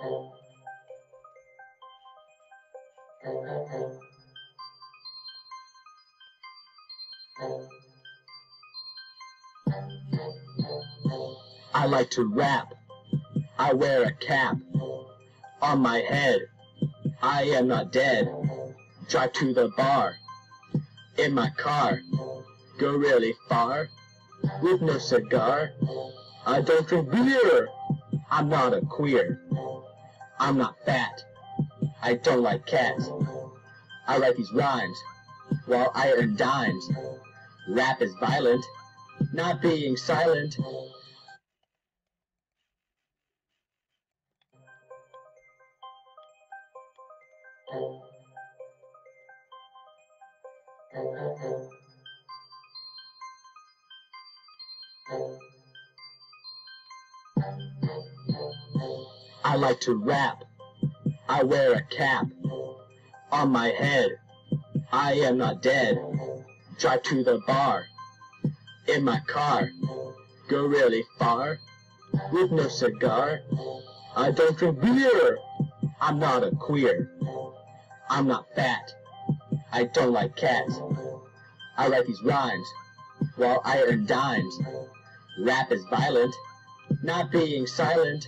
I like to rap. I wear a cap on my head. I am not dead. Drive to the bar in my car. Go really far with no cigar. I don't drink beer. I'm not a queer. I'm not fat. I don't like cats. I write these rhymes while I earn dimes. Rap is violent, not being silent. I like to rap. I wear a cap on my head. I am not dead. Drive to the bar in my car. Go really far with no cigar. I don't drink beer. I'm not a queer. I'm not fat. I don't like cats. I write these rhymes while I earn dimes. Rap is violent, not being silent.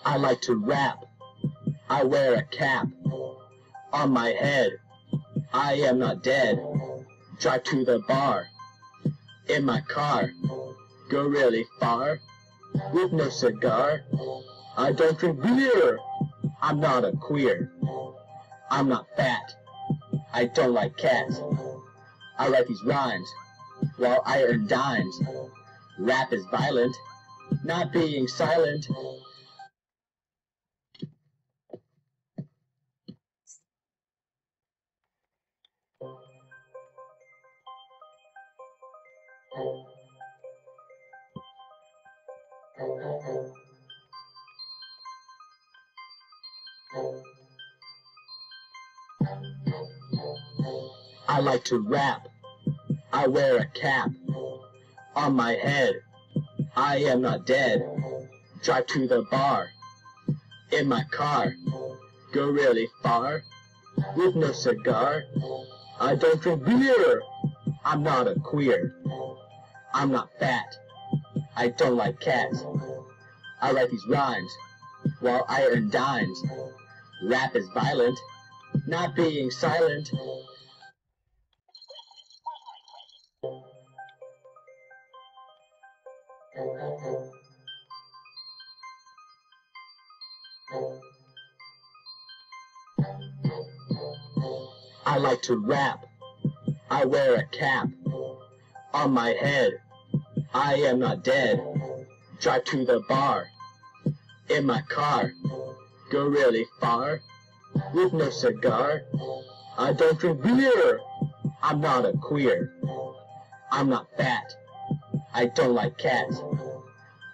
I like to rap. I wear a cap on my head. I am not dead. Drive to the bar in my car. Go really far with no cigar. I don't drink beer. I'm not a queer. I'm not fat. I don't like cats. I write these rhymes while I earn dimes. Rap is violent, not being silent. I like to rap. I wear a cap on my head. I am not dead. Drive to the bar in my car. Go really far with no cigar. I don't drink beer. I'm not a queer. I'm not fat. I don't like cats. I write these rhymes while I earn dimes. Rap is violent, not being silent. I like to rap. I wear a cap on my head. I am not dead. Drive to the bar in my car. Go really far with no cigar. I don't drink beer. I'm not a queer. I'm not fat. I don't like cats.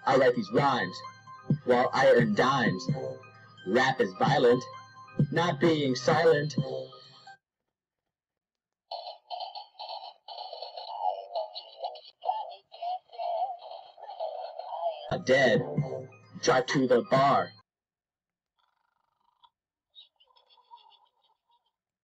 I write these rhymes while I earn dimes. Rap is violent, not being silent. Dead. Drive to the bar